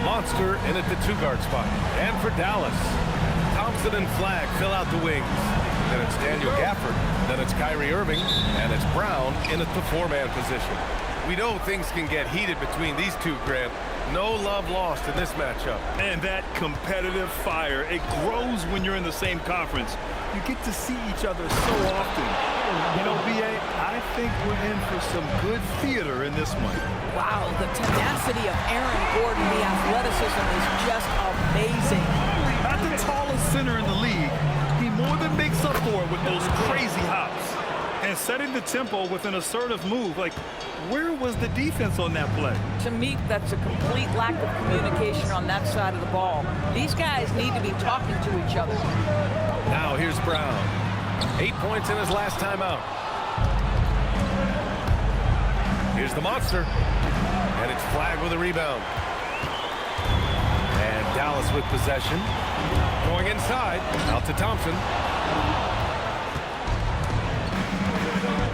Monster in at the 2-guard spot. And for Dallas, Thompson and Flagg fill out the wings. Then it's Daniel Gafford. Then it's Kyrie Irving. And it's Brown in at the 4-man position. We know things can get heated between these two, Grant. No love lost in this matchup. And that competitive fire, it grows when you're in the same conference. You get to see each other so often. You know, B.A., I think we're in for some good theater in this one. Wow, the tenacity of Aaron Gordon, the athleticism is just amazing. Not the tallest center in the league, he more than makes up for it with those crazy hops. And setting the tempo with an assertive move, like, where was the defense on that play? To me, that's a complete lack of communication on that side of the ball. These guys need to be talking to each other. Now here's Brown. 8 points in his last time out. Here's the Monster. And it's Flagg with a rebound. And Dallas with possession. Going inside. Out to Thompson.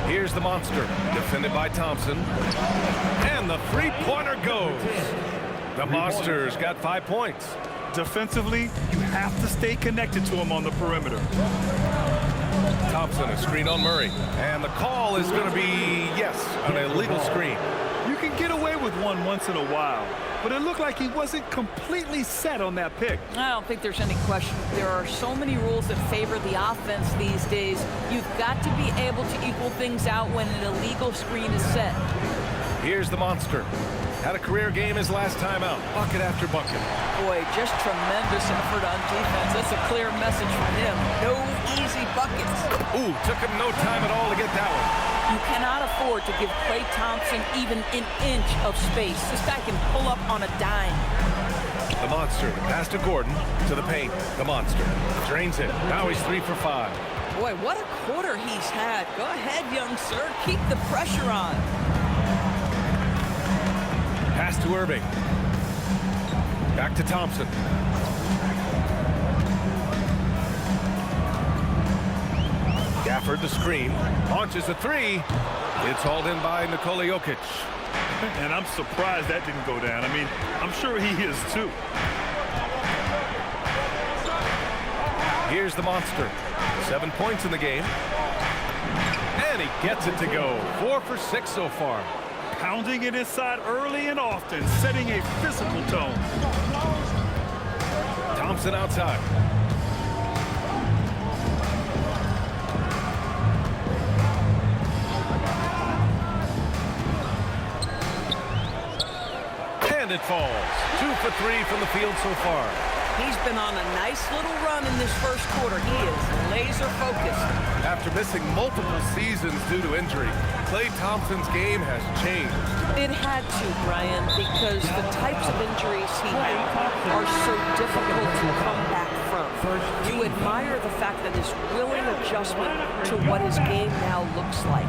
Here's the Monster. Defended by Thompson. And the three-pointer goes. The Monster's got 5 points. Defensively, you have to stay connected to him on the perimeter. Thompson, a screen on Murray. And the call is going to be, yes, an illegal screen. You can get away with one once in a while, but it looked like he wasn't completely set on that pick. I don't think there's any question. There are so many rules that favor the offense these days. You've got to be able to equal things out when an illegal screen is set. Here's the Monster. Had a career game his last time out. Bucket after bucket. Boy, just tremendous effort on defense. That's a clear message from him. No easy buckets. Ooh, took him no time at all to get that one. You cannot afford to give Klay Thompson even an inch of space. This guy can pull up on a dime. The Monster, pass to Gordon, to the paint. The Monster drains it. Now he's 3 for 5. Boy, what a quarter he's had. Go ahead, young sir. Keep the pressure on. Pass to Irving. Back to Thompson. Gafford the screen. Launches a 3. It's hauled in by Nikola Jokic. And I'm surprised that didn't go down. I mean, I'm sure he is too. Here's the Monster. 7 points in the game. And he gets it to go. 4 for 6 so far. Pounding it inside early and often, setting a physical tone. Thompson outside. And it falls. 2 for 3 from the field so far. He's been on a nice little run in this first quarter. He is laser focused. After missing multiple seasons due to injury, Klay Thompson's game has changed. It had to, Brian, because the types of injuries he had are so difficult to come back from. You admire the fact that his willing adjustment to what his game now looks like.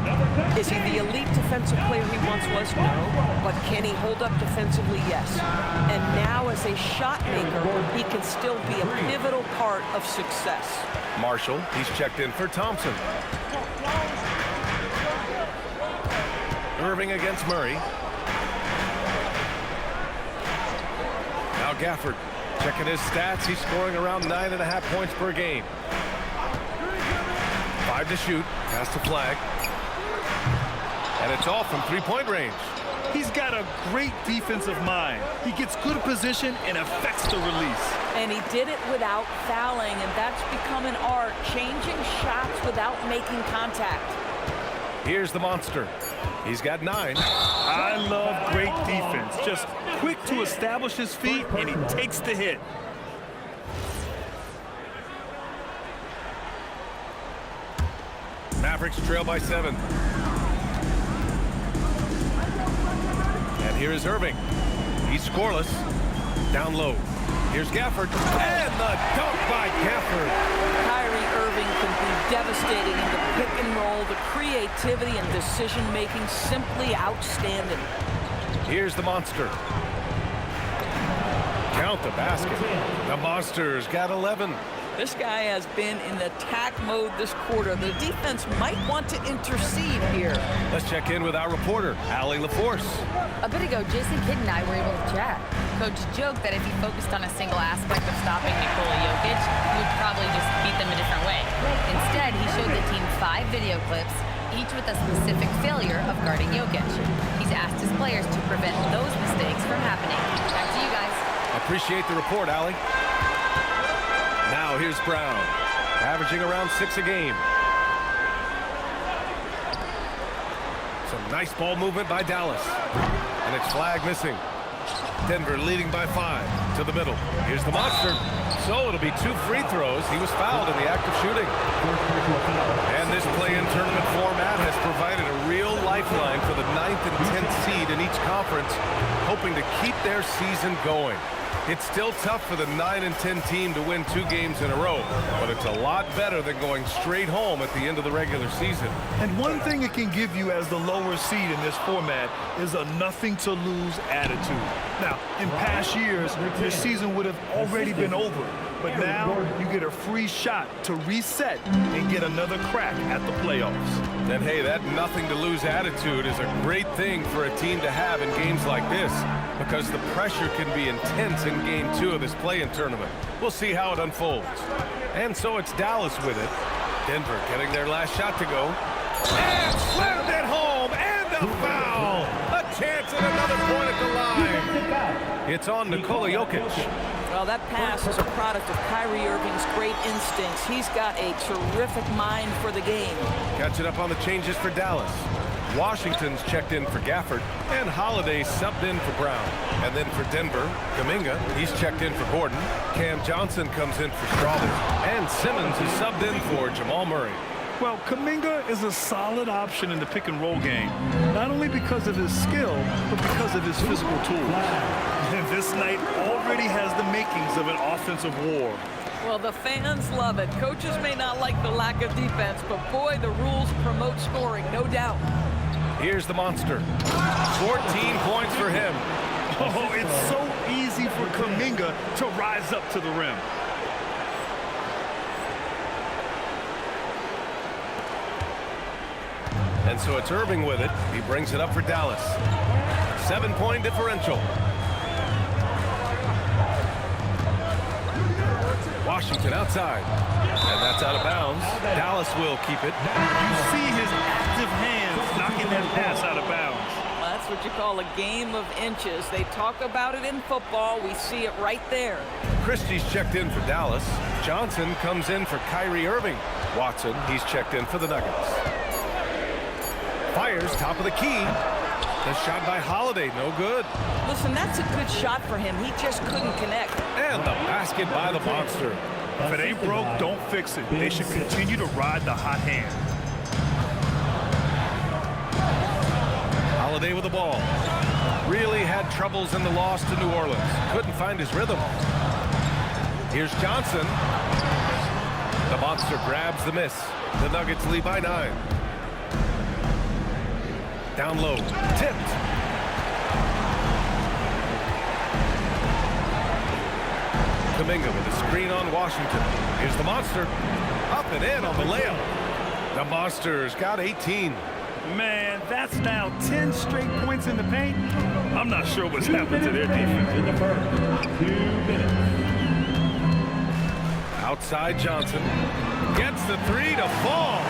Is he the elite defensive player he once was? No. But can he hold up defensively? Yes. And now as a shot maker, he can still be a pivotal part of success. Marshall, he's checked in for Thompson. Irving against Murray. Now Gafford. Checking his stats, he's scoring around 9.5 points per game. 5 to shoot. Pass to Flagg. And it's all from three-point range. He's got a great defensive mind. He gets good position and affects the release. And he did it without fouling, and that's become an art, changing shots without making contact. Here's the Monster. He's got 9. I love great defense. Just quick to establish his feet, and he takes the hit. Mavericks trail by 7. And here is Irving. He's scoreless. Down low. Here's Gafford. And the dunk by Gafford. Kyrie Irving can be devastating in the pick and roll. The creativity and decision-making simply outstanding. Here's the Monster. Count the basket. The Monster's got 11. This guy has been in attack mode this quarter. The defense might want to intercede here. Let's check in with our reporter, Allie LaForce. A bit ago, Jason Kidd and I were able to chat. Coach joked that if he focused on a single aspect of stopping Nikola Jokic, he would probably just beat them a different way. Instead, he showed the team 5 video clips, each with a specific failure of guarding Jokic. He's asked his players to prevent those mistakes from happening. Back to you guys. Appreciate the report, Allie. Now here's Brown, averaging around 6 a game. Some nice ball movement by Dallas. And it's flag missing. Denver leading by 5 to the middle. Here's the monster. So it'll be 2 free throws. He was fouled in the act of shooting. And this play-in tournament format has provided a real lifeline for the 9th and 10th seed in each conference, hoping to keep their season going. It's still tough for the 9 and 10 team to win 2 games in a row, but it's a lot better than going straight home at the end of the regular season. And one thing it can give you as the lower seed in this format is a nothing-to-lose attitude. Now, in past years, your season would have already been over, but now you get a free shot to reset and get another crack at the playoffs. And hey, that nothing-to-lose attitude is a great thing for a team to have in games like this, because the pressure can be intense in Game 2 of this play-in tournament. We'll see how it unfolds. And so it's Dallas with it. Denver getting their last shot to go. And slammed it home, and a foul! A chance at another point at the line. It's on Nikola Jokic. Well, that pass is a product of Kyrie Irving's great instincts. He's got a terrific mind for the game. Catching up on the changes for Dallas. Washington's checked in for Gafford, and Holiday subbed in for Brown. And then for Denver, Kuminga, he's checked in for Gordon. Cam Johnson comes in for Strawther, and Simmons is subbed in for Jamal Murray. Well, Kuminga is a solid option in the pick-and-roll game, not only because of his skill, but because of his physical tools. And this night already has the makings of an offensive war. Well, the fans love it. Coaches may not like the lack of defense, but boy, the rules promote scoring, no doubt. Here's the monster. 14 points for him. Oh, it's so easy for Kuminga to rise up to the rim. And so it's Irving with it. He brings it up for Dallas. 7-point differential. Washington outside. And that's out of bounds. Dallas will keep it. You see his active hands knocking that pass out of bounds. Well, that's what you call a game of inches. They talk about it in football. We see it right there. Christie's checked in for Dallas. Johnson comes in for Kyrie Irving. Watson, he's checked in for the Nuggets. Fires top of the key. The shot by Holiday, no good. Listen, that's a good shot for him. He just couldn't connect. And the basket by the monster. If it ain't broke, don't fix it. They should continue to ride the hot hand. Holiday with the ball. Really had troubles in the loss to New Orleans. Couldn't find his rhythm. Here's Johnson. The monster grabs the miss. The Nuggets lead by 9. Down low. Tipped. Kuminga with a screen on Washington. Here's the monster. Up and in on the layup. The monster's got 18. Man, that's now 10 straight points in the paint. I'm not sure what's happened to their defense. In the first 2 minutes. Outside Johnson. Gets the 3 to fall.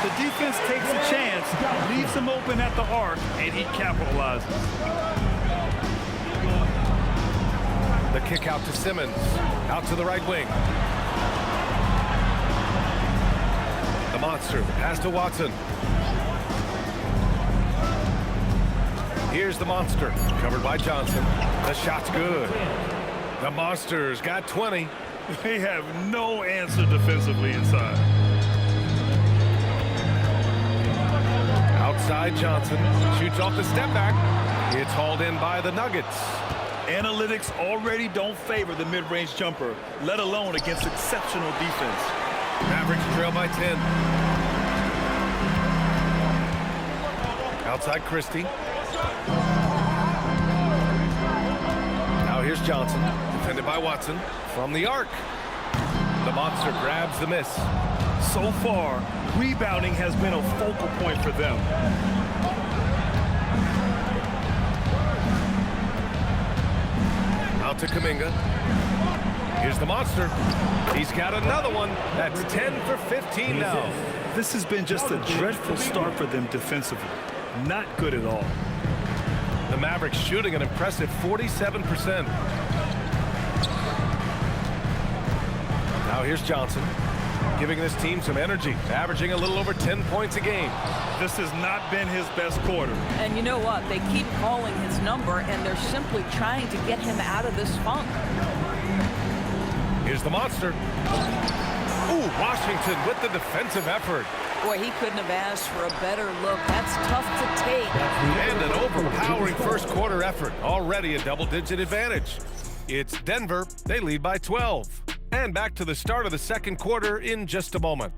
The defense takes a chance, leaves him open at the arc, and he capitalizes. The kick out to Simmons. Out to the right wing. The monster. Pass to Watson. Here's the monster. Covered by Johnson. The shot's good. The monster's got 20. They have no answer defensively inside. Outside Johnson. Shoots off the step back. It's hauled in by the Nuggets. Analytics already don't favor the mid-range jumper, let alone against exceptional defense. Mavericks trail by 10. Outside Christie. Now here's Johnson, defended by Watson. From the arc. The monster grabs the miss. So far, rebounding has been a focal point for them. Out to Kuminga. Here's the monster. He's got another one. That's 10 for 15 now. This has been just a dreadful start for them defensively. Not good at all. The Mavericks shooting an impressive 47%. Now here's Johnson, giving this team some energy, averaging a little over 10 points a game. This has not been his best quarter. And you know what? They keep calling his number, and they're simply trying to get him out of this funk. Here's the monster. Ooh, Washington with the defensive effort. Boy, he couldn't have asked for a better look. That's tough to take. And an overpowering first quarter effort. Already a double-digit advantage. It's Denver. They lead by 12. And back to the start of the second quarter in just a moment.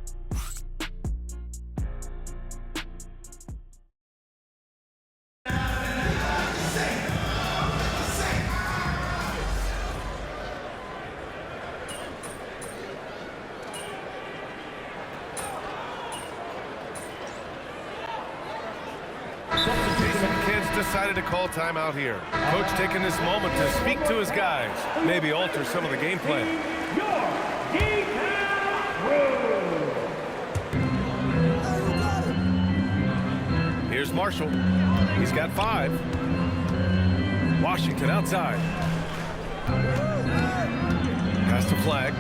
Decided to call timeout here. Coach taking this moment to speak to his guys, maybe alter some of the game plan. Here's Marshall. He's got 5. Washington outside. Pass to Flag.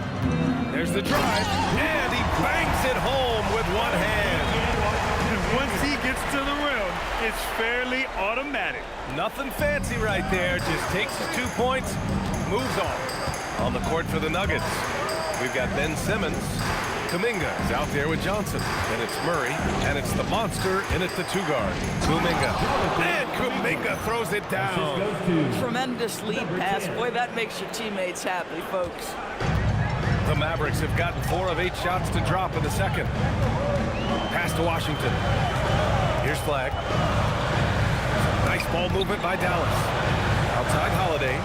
There's the drive, and he bangs it home with one hand. And once he gets to the rim, it's fairly automatic. Nothing fancy right there. Just takes his 2 points, moves on. On the court for the Nuggets, we've got Ben Simmons. Kuminga is out there with Johnson. And it's Murray, and it's the monster in at the 2-guard. Kuminga. And Kuminga throws it down. Tremendous lead pass. Boy, that makes your teammates happy, folks. The Mavericks have gotten 4 of 8 shots to drop in the second. Pass to Washington. Here's Flag. Nice ball movement by Dallas. Outside Holiday.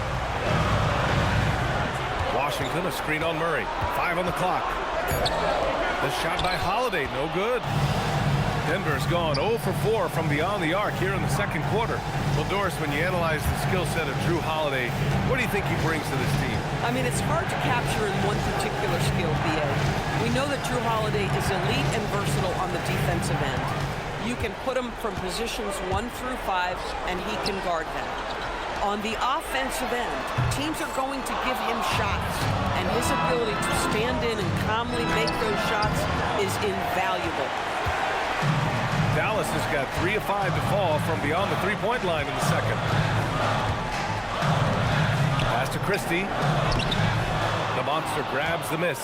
Washington, a screen on Murray. 5 on the clock. The shot by Holiday, no good. Denver's gone 0 for 4 from beyond the arc here in the second quarter. Well, Doris, when you analyze the skill set of Drew Holiday, what do you think he brings to this team? I mean, it's hard to capture in one particular skill, BA. We know that Drew Holiday is elite and versatile on the defensive end. You can put him from positions 1 through 5, and he can guard them. On the offensive end, teams are going to give him shots, and his ability to stand in and calmly make those shots is invaluable. Dallas has got 3 of 5 to fall from beyond the three-point line in the second. Pass to Christie. The monster grabs the miss.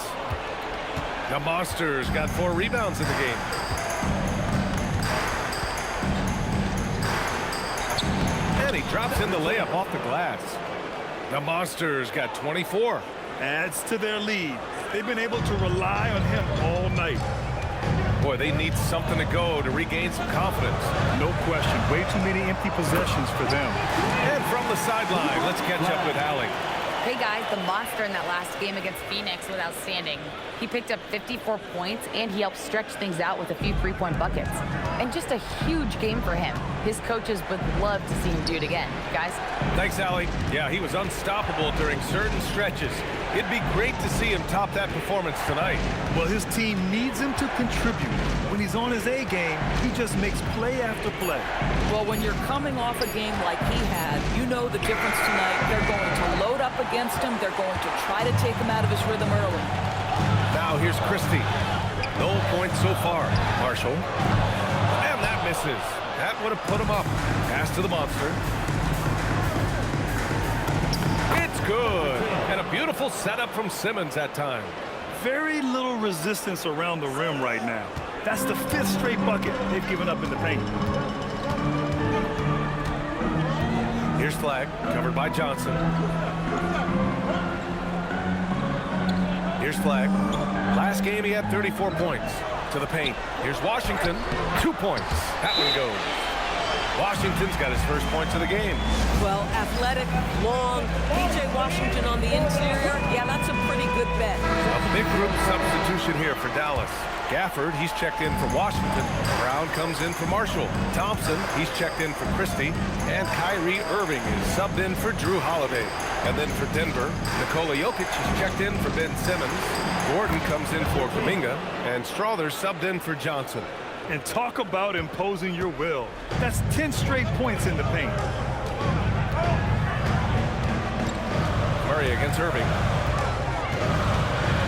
The monster's got 4 rebounds in the game. And he drops in the layup off the glass. The monster's got 24. Adds to their lead. They've been able to rely on him all night. Boy, they need something to go to regain some confidence. No question. Way too many empty possessions for them. And from the sideline, let's catch up with Allie. Hey guys, the monster in that last game against Phoenix was outstanding. He picked up 54 points and he helped stretch things out with a few 3-point buckets. And just a huge game for him. His coaches would love to see him do it again. Guys? Thanks, Allie. Yeah, he was unstoppable during certain stretches. It'd be great to see him top that performance tonight. Well, his team needs him to contribute. When he's on his A game, he just makes play after play. Well, when you're coming off a game like he had, you know the difference tonight. They're going to load up against him. They're going to try to take him out of his rhythm early. Now here's Christie. No points so far. Marshall. And that misses. That would have put him up. Pass to the monster. It's good. And a beautiful setup from Simmons that time. Very little resistance around the rim right now. That's the 5th straight bucket they've given up in the paint. Here's Flag, covered by Johnson. Here's Flag. Last game he had 34 points. To the paint. Here's Washington. 2 points. That one goes. Washington's got his first points of the game. Well, athletic, long, P.J. Washington on the interior, yeah, that's a pretty good bet. A Big group substitution here for Dallas. Gafford, he's checked in for Washington. Brown comes in for Marshall. Thompson, he's checked in for Christie. And Kyrie Irving is subbed in for Drew Holiday. And then for Denver, Nikola Jokic is checked in for Ben Simmons. Gordon comes in for Kuminga. And Strother subbed in for Johnson. And talk about imposing your will. That's 10 straight points in the paint. Murray against Irving.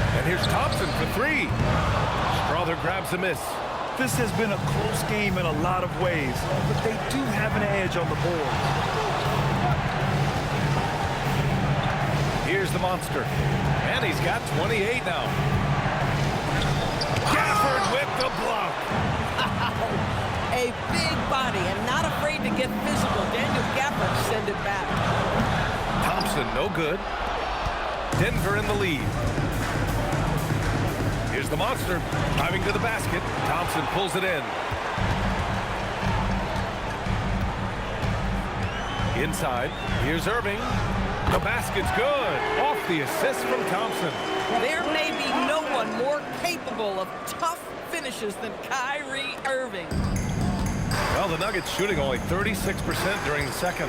And here's Thompson for three. Strother grabs a miss. This has been a close game in a lot of ways, but they do have an edge on the board. Here's the monster. And he's got 28 now. Gafford with the block. A big body and not afraid to get physical. Daniel Gafford send it back. Thompson, no good. Denver in the lead. Here's the monster, driving to the basket. Thompson pulls it in. Inside, here's Irving. The basket's good. Off the assist from Thompson. There may be no one more capable of tough finishes than Kyrie Irving. Well, the Nuggets shooting only 36% during the second.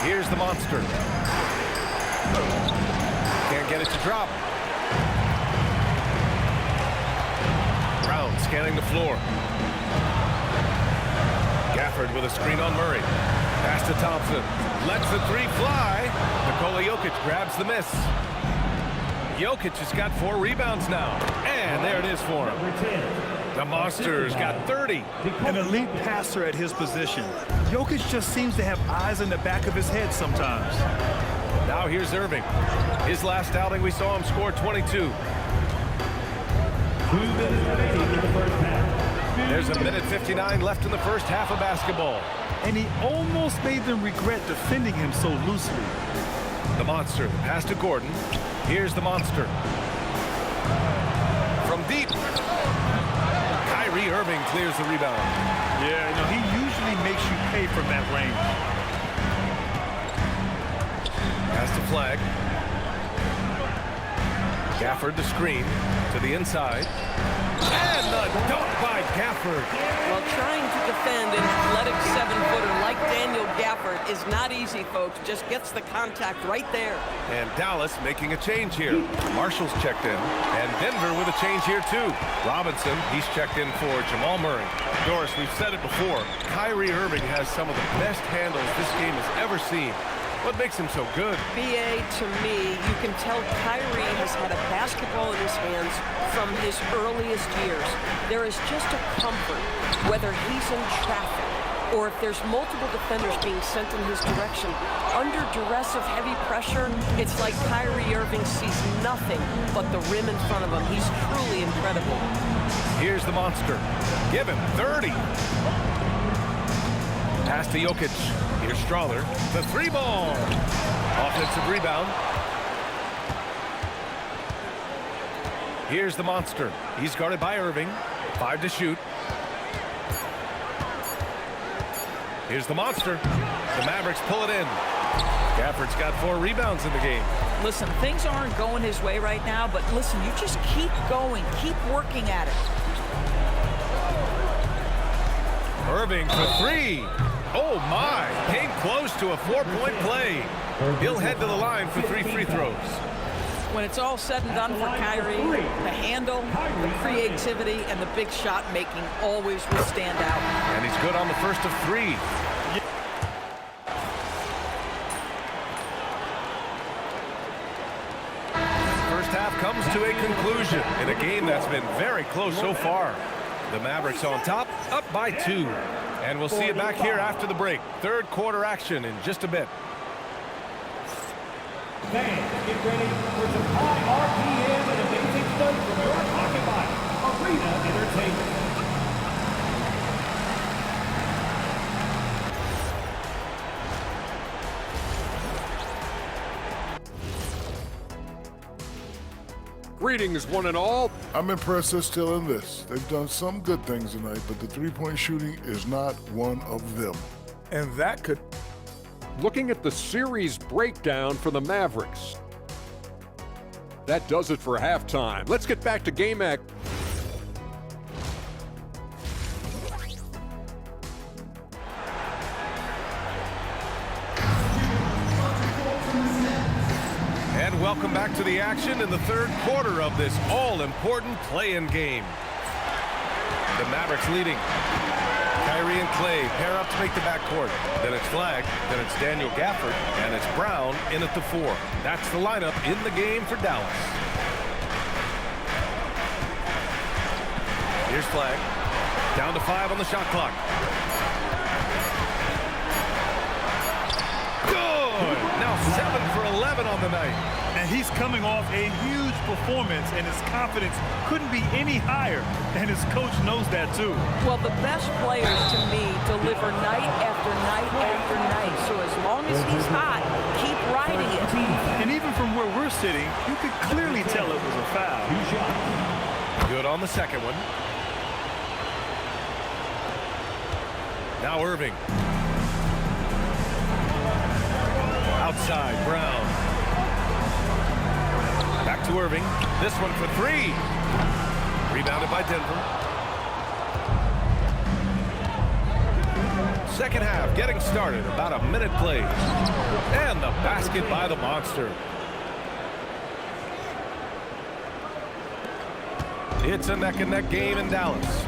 Here's the monster. Can't get it to drop. Brown scanning the floor. Gafford with a screen on Murray. Pass to Thompson. Lets the three fly. Nikola Jokic grabs the miss. Jokic has got 4 rebounds now. And there it is for him. The Monster's got 30. An elite passer at his position. Jokic just seems to have eyes in the back of his head sometimes. Now here's Irving. His last outing, we saw him score 22. 2 minutes remaining in the first half. There's a minute 59 left in the first half of basketball. And he almost made them regret defending him so loosely. The Monster, the pass to Gordon. Here's the Monster. From deep. Kyrie Irving clears the rebound. Yeah, you know, he usually makes you pay from that range. Pass to Flag. Gafford the screen to the inside. And the dunk by Gafford. Well, trying to defend an athletic 7-footer like Daniel Gafford is not easy, folks. Just gets the contact right there. And Dallas making a change here. Marshall's checked in. And Denver with a change here, too. Robinson, he's checked in for Jamal Murray. Doris, we've said it before. Kyrie Irving has some of the best handles this game has ever seen. What makes him so good? BA, to me, you can tell Kyrie has had a basketball in his hands from his earliest years. There is just a comfort, whether he's in traffic or if there's multiple defenders being sent in his direction. Under duress of heavy pressure, it's like Kyrie Irving sees nothing but the rim in front of him. He's truly incredible. Here's the Monster. Give him 30. Pass to Jokic. Here's Strother. The 3-ball. Offensive rebound. Here's the Monster. He's guarded by Irving. 5 to shoot. Here's the Monster. The Mavericks pull it in. Gafford's got 4 rebounds in the game. Listen, things aren't going his way right now, but listen, you just keep going. Keep working at it. Irving for 3. Oh, my. Came close to a 4-point play. He'll head to the line for 3 free throws. When it's all said and done for Kyrie, the handle, the creativity, and the big shot making always will stand out. And he's good on the first of 3. First half comes to a conclusion in a game that's been very close so far. The Mavericks on top, up by 2. And we'll see you back here after the break. Third quarter action in just a bit. Fans, get ready for some high RPM and amazing stuff from your pocket by Arena Entertainment. Greetings, one and all. I'm impressed they're still in this. They've done some good things tonight, but the three-point shooting is not one of them. And that could... Looking at the series breakdown for the Mavericks, That does it for halftime. Let's get back to game act. And welcome back to the action in the third quarter of this all-important play-in game. The Mavericks leading. Kyrie and Clay pair up to make the backcourt. Then it's Flagg, then it's Daniel Gafford, and it's Brown in at the 4. That's the lineup in the game for Dallas. Here's Flagg. Down to 5 on the shot clock. Good! Now 7 for 11 on the night. And he's coming off a huge performance, and his confidence couldn't be any higher. And his coach knows that, too. Well, the best players, to me, deliver night after night after night. So as long as he's hot, keep riding it. And even from where we're sitting, you could clearly tell it was a foul. Good on the second one. Now Irving. Outside, Brown. Back to Irving. This one for 3. Rebounded by Denver. Second half getting started. About a minute played. And the basket by the Monster. It's a neck-and-neck game in Dallas.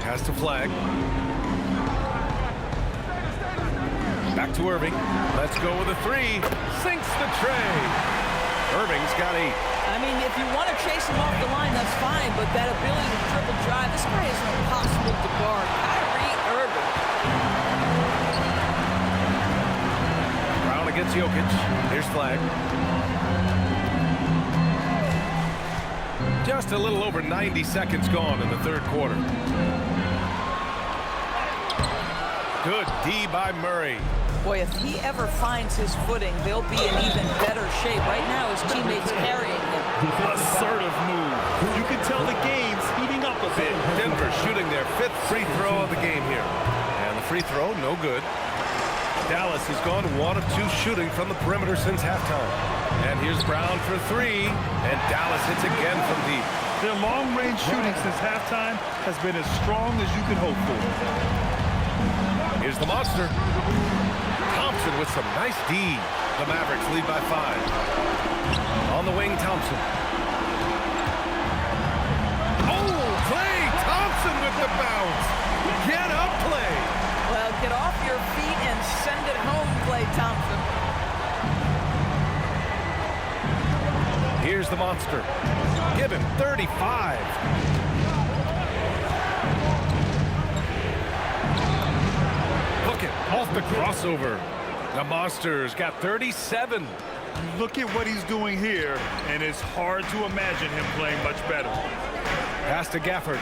Pass to Flagg. Back to Irving. Let's go with a 3. Sinks the tray. Irving's got 8. I mean, if you want to chase him off the line, that's fine. But that ability to triple drive, this guy is impossible to guard. Kyrie Irving. Brown against Jokic. Here's Flagg. Just a little over 90 seconds gone in the third quarter. Good D by Murray. Boy, if he ever finds his footing, they'll be in even better shape. Right now, his teammates carrying him. Assertive move. You can tell the game's heating up a bit. Denver shooting their 5th free throw of the game here. And the free throw, no good. Dallas has gone 1 of 2 shooting from the perimeter since halftime. And here's Brown for 3. And Dallas hits again from deep. Their long-range shooting since halftime has been as strong as you can hope for. Here's the Monster. Thompson with some nice D. The Mavericks lead by 5. On the wing, Thompson. Oh, Klay Thompson with the bounce. Get up, Klay. Well, get off your feet and send it home, Klay Thompson. Here's the Monster. Give him 35. Look it, off the crossover. The Monster's got 37. Look at what he's doing here, and it's hard to imagine him playing much better. Pass to Gafford.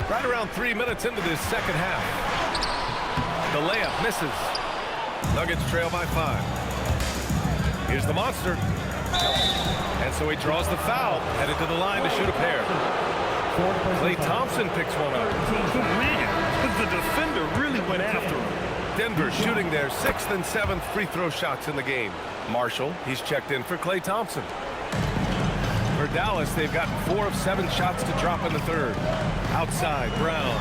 Right around 3 minutes into this second half. The layup misses. Nuggets trail by 5. Here's the Monster. And so he draws the foul, headed to the line to shoot a pair. Klay Thompson picks one up. Man, the defender really went after him. Denver shooting their 6th and 7th free throw shots in the game. Marshall, he's checked in for Klay Thompson. For Dallas, they've gotten 4 of 7 shots to drop in the third. Outside, Brown.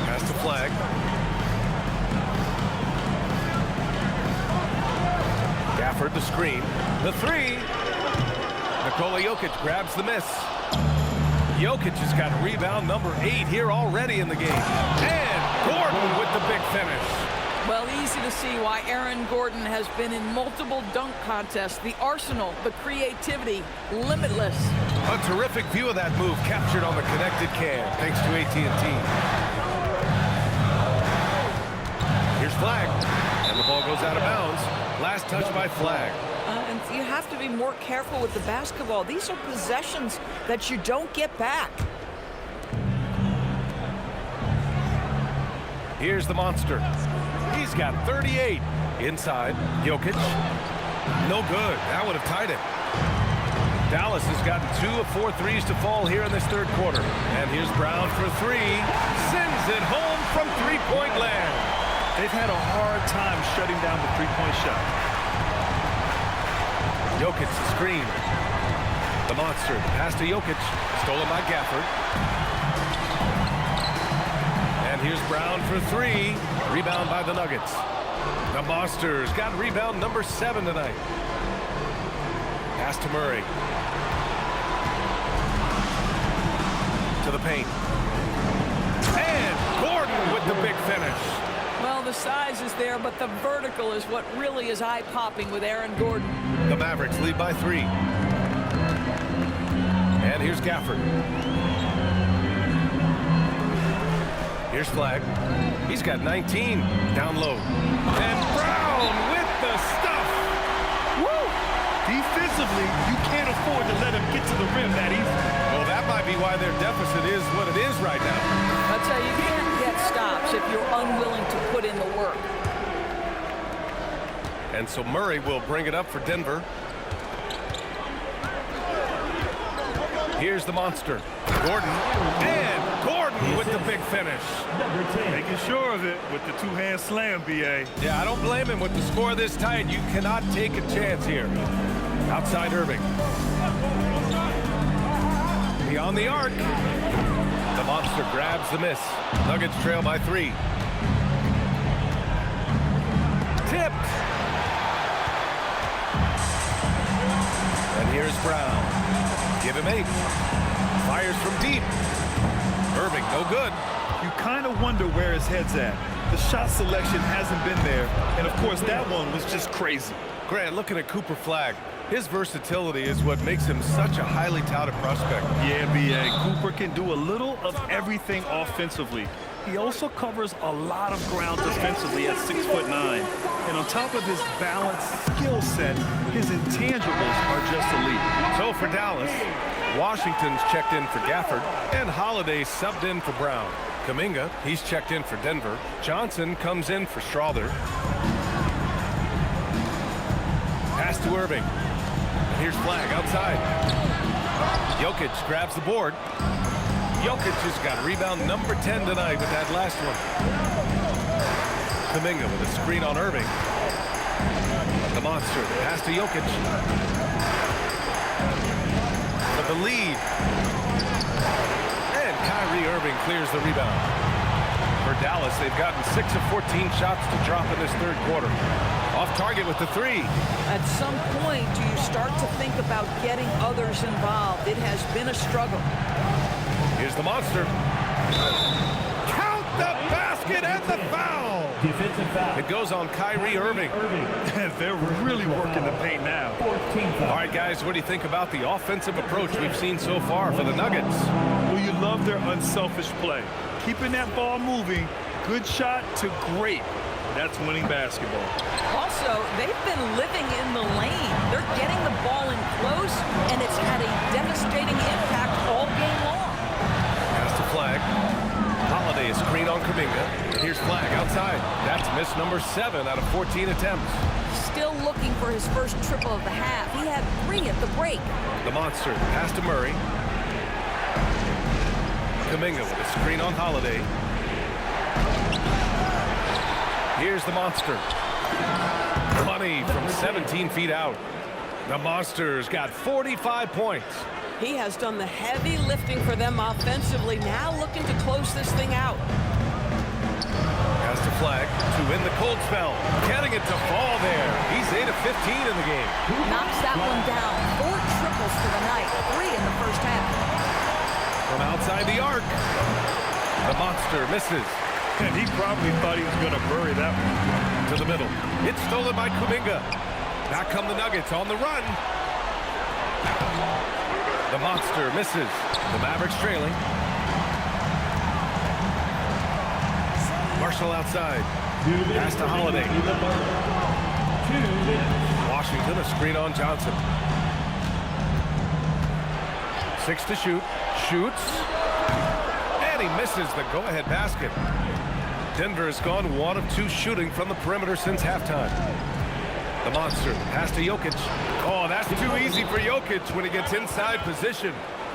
Pass to Flagg. Gafford the screen. The 3. Nikola Jokic grabs the miss. Jokic has got rebound number 8 here already in the game. And Gordon with the big finish. Well, easy to see why Aaron Gordon has been in multiple dunk contests. The arsenal, the creativity, limitless. A terrific view of that move captured on the connected cam, thanks to AT&T. Here's Flagg, and the ball goes out of bounds. Last touch by Flagg. And you have to be more careful with the basketball. These are possessions that you don't get back. Here's the Monster. He's got 38. Inside, Jokic. No good. That would have tied it. Dallas has gotten 2 of 4 threes to fall here in this third quarter. And here's Brown for 3. Sends it home from three-point land. They've had a hard time shutting down the three-point shot. Jokic the screen. The monster pass to Jokic, stolen by Gafford. And here's Brown for three. Rebound by the Nuggets. The Monsters got rebound number 7 tonight. Pass to Murray. To the paint. And Gordon with the big finish. Well, the size is there, but the vertical is what really is eye-popping with Aaron Gordon. The Mavericks lead by 3. And here's Gafford. Here's Flagg. He's got 19 down low. And Brown with the stuff. Woo! Defensively, you can't afford to let him get to the rim that easy. Well, that might be why their deficit is what it is right now. I'll tell you, you can't get stops if you're unwilling to put in the work. And so Murray will bring it up for Denver. Here's the monster. Gordon. And Gordon with the big finish. Making sure of it with the two-hand slam, B.A. Yeah, I don't blame him with the score this tight. You cannot take a chance here. Outside Irving. Beyond the arc. The monster grabs the miss. Nuggets trail by 3. Tipped. And here's Brown. Give him 8. Fires from deep. Irving, no good. You kind of wonder where his head's at. The shot selection hasn't been there. And, of course, that one was just crazy. Grant, looking at Cooper Flagg, his versatility is what makes him such a highly touted prospect. Yeah, B.A. Cooper can do a little of everything offensively. He also covers a lot of ground defensively at 6'9". And on top of his balanced skill set, his intangibles are just elite. So for Dallas, Washington's checked in for Gafford, and Holiday subbed in for Brown. Kuminga, he's checked in for Denver. Johnson comes in for Strother. Pass to Irving. And here's Flagg outside. Jokic grabs the board. Jokic has got rebound number 10 tonight with that last one. Kuminga with a screen on Irving. The monster pass to Jokic. For the lead. And Kyrie Irving clears the rebound. For Dallas, they've gotten 6 of 14 shots to drop in this third quarter. Off target with the 3. At some point, do you start to think about getting others involved? It has been a struggle. Here's the monster. Count the basket and the foul. Defensive foul. It goes on Kyrie Irving. They're really working the paint now. All right, guys, what do you think about the offensive approach we've seen so far for the Nuggets? Well, you love their unselfish play. Keeping that ball moving, good shot to great. That's winning basketball. Also, they've been living in the lane. They're getting the ball in close, and it's had a devastating impact all game long. Pass to Flagg. Holiday is screen on Kuminga. Here's Flagg outside. That's miss number 7 out of 14 attempts. Still looking for his first triple of the half. He had 3 at the break. The monster pass to Murray. Kuminga with a screen on Holiday. Here's the monster. Money from 17 feet out. The Monsters got 45 points. He has done the heavy lifting for them offensively, now looking to close this thing out. Pass to Flagg to win the cold spell. Getting it to fall there. He's 8 of 15 in the game. Knocks that one down. 4 triples for the night, 3 in the first half. From outside the arc. The monster misses. And he probably thought he was going to bury that one. To the middle. It's stolen by Kuminga. Back come the Nuggets on the run. The monster misses. The Mavericks trailing. Marshall outside. Pass to Holiday. Washington, a screen on Johnson. 6 to shoot. Shoots. And he misses the go-ahead basket. Denver has gone 1 of 2 shooting from the perimeter since halftime. The monster pass to Jokic. Oh, that's too easy for Jokic when he gets inside position.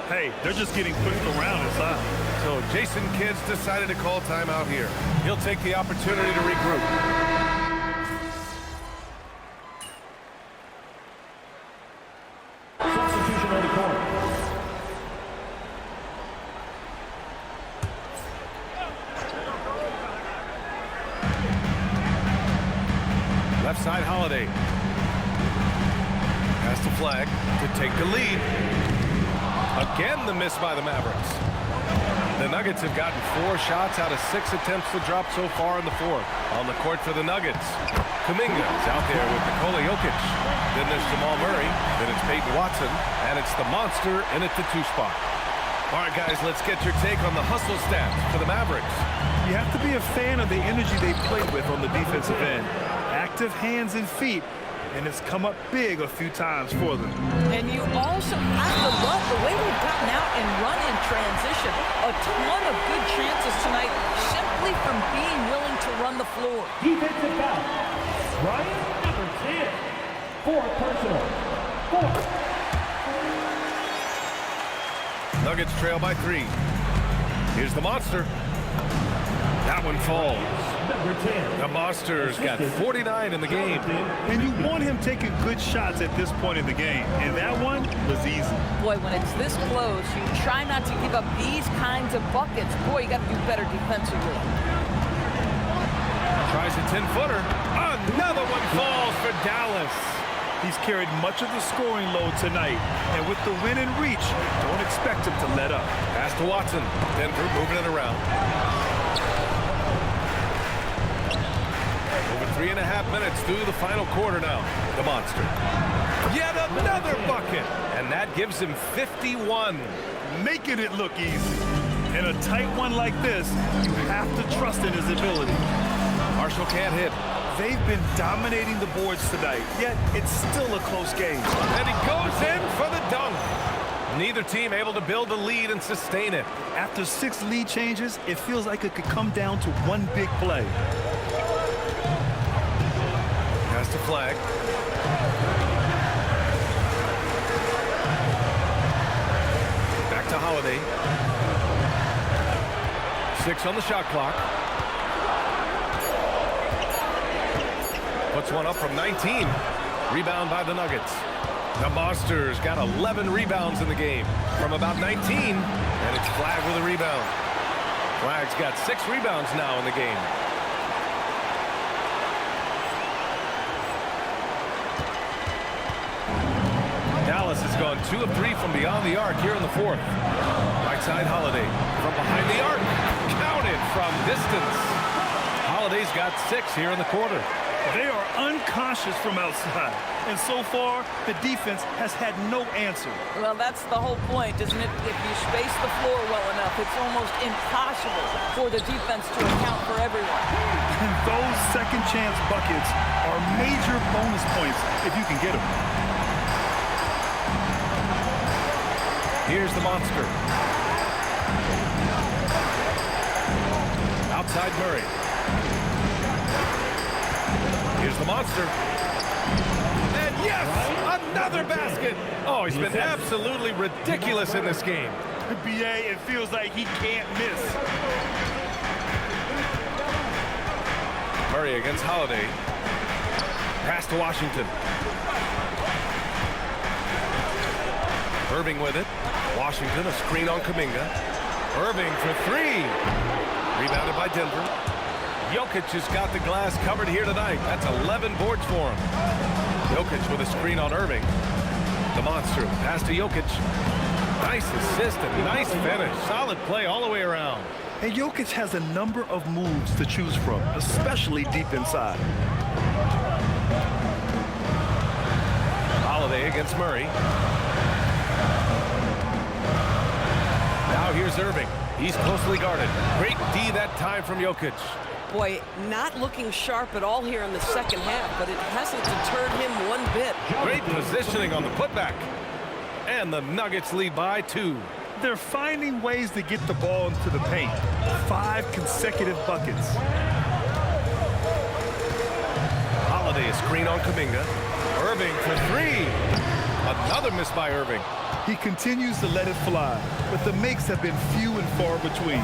Hey, they're just getting pushed around inside. So Jason Kidd's decided to call timeout here. He'll take the opportunity to regroup. Substitution on the court. Left side, Holiday. Pass the flag to take the lead. Again, the miss by the Mavericks. The Nuggets have gotten 4 shots out of 6 attempts to drop so far in the fourth. On the court for the Nuggets, Kuminga is out there with Nikola Jokic. Then there's Jamal Murray. Then it's Peyton Watson. And it's the monster in at the 2 spot. All right, guys, let's get your take on the hustle stats for the Mavericks. You have to be a fan of the energy they played with on the defensive end. Active hands and feet, and it's come up big a few times for them. And you also have to love the way they've gotten out and run in transition. A ton of good chances tonight simply from being willing to run the floor. Defensive foul. Ryan, number 10. 4th personal. 4. Nuggets trail by 3. Here's the monster. That one falls. Number 10. The Monster's got 49 in the game. And you want him taking good shots at this point in the game, and that one was easy. Boy, when it's this close, you try not to give up these kinds of buckets. Boy, you got to do better defensively. Tries a 10-footer. Another one falls for Dallas. He's carried much of the scoring load tonight, and with the win and reach, don't expect him to let up. Pass to Watson. Denver moving it around. Over 3.5 minutes through the final quarter now. The Monster. Yet another bucket. And that gives him 51. Making it look easy. In a tight one like this, you have to trust in his ability. Marshall can't hit. They've been dominating the boards tonight, yet it's still a close game. And he goes in for the dunk. Neither team able to build a lead and sustain it. After 6 lead changes, it feels like it could come down to one big play. Pass the flag. Back to Holiday. 6 on the shot clock. Puts one up from 19. Rebound by the Nuggets. The Monsters got 11 rebounds in the game from about 19. And it's Flag with a rebound. Flag's got 6 rebounds now in the game. Dallas has gone 2 of 3 from beyond the arc here in the fourth. Right side, Holiday from behind the arc. Counted from distance. Holiday's got 6 here in the quarter. They are unconscious from outside, and so far, the defense has had no answer. Well, that's the whole point, isn't it? If you space the floor well enough, it's almost impossible for the defense to account for everyone. And those second chance buckets are major bonus points if you can get them. Here's the Monster. Outside Murray. Here's the Monster. And yes, another basket. Oh, he's been absolutely ridiculous in this game. BA, it feels like he can't miss. Murray against Holiday. Pass to Washington. Irving with it. Washington, a screen on Kuminga. Irving for 3. Rebounded by Denver. Jokic has got the glass covered here tonight. That's 11 boards for him. Jokic with a screen on Irving. The Monster. Pass to Jokic. Nice assist and nice finish. Solid play all the way around. And Jokic has a number of moves to choose from, especially deep inside. Holiday against Murray. Now here's Irving. He's closely guarded. Great D that time from Jokic. Boy, not looking sharp at all here in the second half, but it hasn't deterred him one bit. Great positioning on the putback. And the Nuggets lead by 2. They're finding ways to get the ball into the paint. 5 consecutive buckets. Holiday, a screen on Kuminga. Irving for 3. Another miss by Irving. He continues to let it fly, but the makes have been few and far between.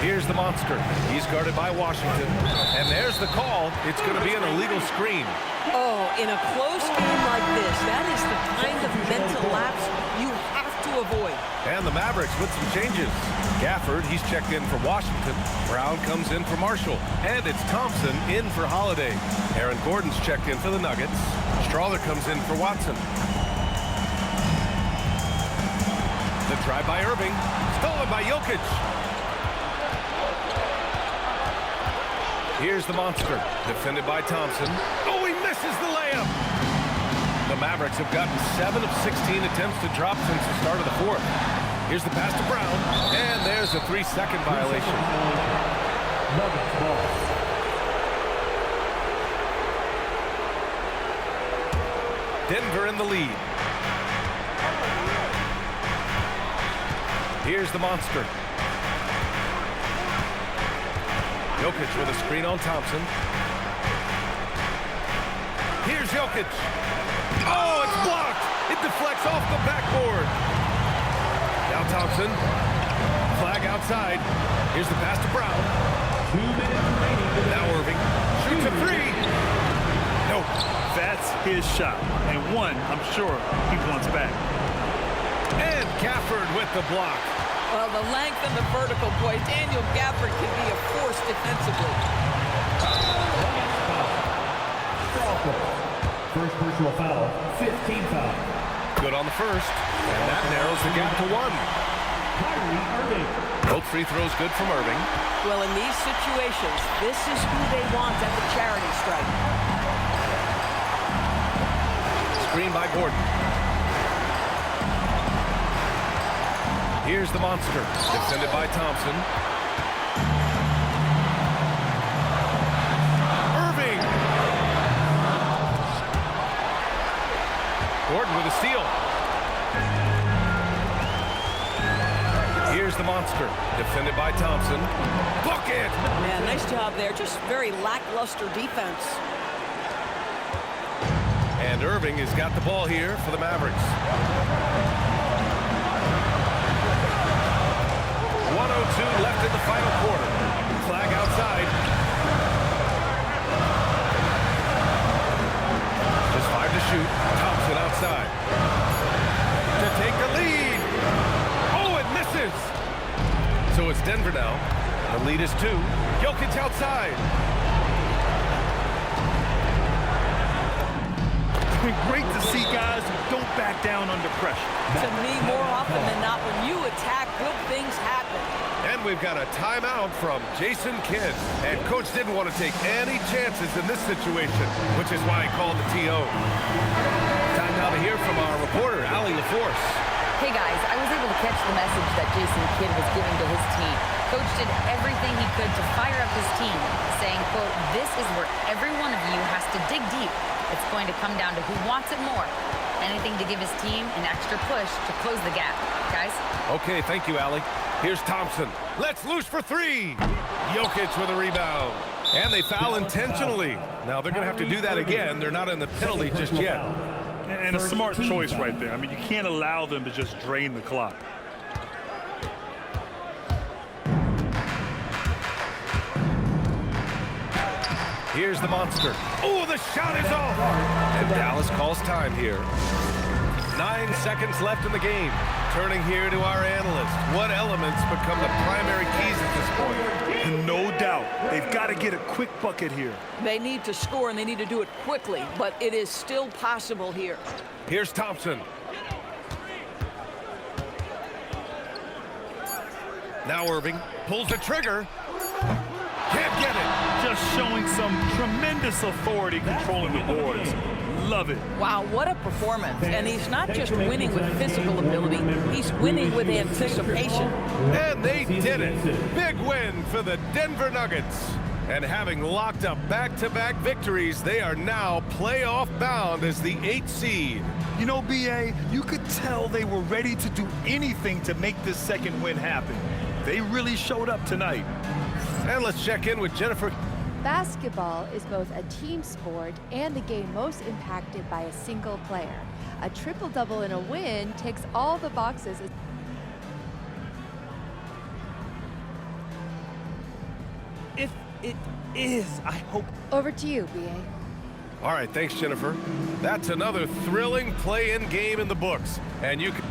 Here's the monster. He's guarded by Washington. And there's the call. It's going to be an illegal screen. Oh, in a close game like this, that is the kind of mental lapse you have to avoid. And the Mavericks with some changes. Gafford, he's checked in for Washington. Brown comes in for Marshall. And it's Thompson in for Holiday. Aaron Gordon's checked in for the Nuggets. Strawler comes in for Watson. The drive by Irving. Stolen by Jokic. Here's the monster, defended by Thompson. Oh, he misses the layup! The Mavericks have gotten 7 of 16 attempts to drop since the start of the fourth. Here's the pass to Brown, and there's a 3-second violation. Denver in the lead. Here's the monster. Jokic with a screen on Thompson. Here's Jokic. Oh, it's blocked. It deflects off the backboard. Now Thompson. Flag outside. Here's the pass to Brown. 2 minutes remaining. Now Irving. Shoots a three. No. That's his shot, and one I'm sure he wants back. And Gafford with the block. Well, the length and the vertical, boy, Daniel Gafford can be a force defensively. First personal foul, 15 foul. Good on the first, and that narrows the gap to 1. Kyrie Irving. Both free throws good from Irving. Well, in these situations, this is who they want at the charity stripe. Screen by Gordon. Here's the monster, defended by Thompson. Irving! Gordon with a steal. Here's the monster, defended by Thompson. Bucket! Yeah, nice job there. Just very lackluster defense. And Irving has got the ball here for the Mavericks. 1:02 left in the final quarter. Flag outside. Just 5 to shoot. Thompson outside. To take the lead. Oh, it misses. So it's Denver now. The lead is 2. Jokic outside. It's been great to see guys who don't back down under pressure. To me, more often than not, when you attack, good things happen. And we've got a timeout from Jason Kidd. And Coach didn't want to take any chances in this situation, which is why he called the TO. Time now to hear from our reporter, Allie LaForce. Hey guys, I was able to catch the message that Jason Kidd was giving to his team. Coach did everything he could to fire up his team, saying, quote, "This is where every one of you has to dig deep. It's going to come down to who wants it more. Anything to give his team an extra push to close the gap. Guys?" Okay, thank you, Allie. Here's Thompson. Let's loose for 3. Jokic with a rebound. And they foul intentionally. Now they're going to have to do that again. They're not in the penalty just yet. And a smart choice right there. I mean, you can't allow them to just drain the clock. Here's the monster. Oh, the shot is off. And Dallas calls time here. 9 seconds left in the game. Turning here to our analyst. What elements become the primary keys at this point? No doubt. They've got to get a quick bucket here. They need to score, and they need to do it quickly, but it is still possible here. Here's Thompson. Now Irving pulls the trigger. Can't get it. Just showing some tremendous authority controlling the boards. Love it. Wow, what a performance. And he's not just winning with physical ability, he's winning with anticipation. And they did it. Big win for the Denver Nuggets. And having locked up back-to-back victories, they are now playoff bound as the 8th seed. You know, B.A., you could tell they were ready to do anything to make this second win happen. They really showed up tonight. And let's check in with Jennifer. Basketball is both a team sport and the game most impacted by a single player. A triple-double in a win ticks all the boxes. If it is, I hope. Over to you, BA. All right, thanks, Jennifer. That's another thrilling play-in game in the books. And you can...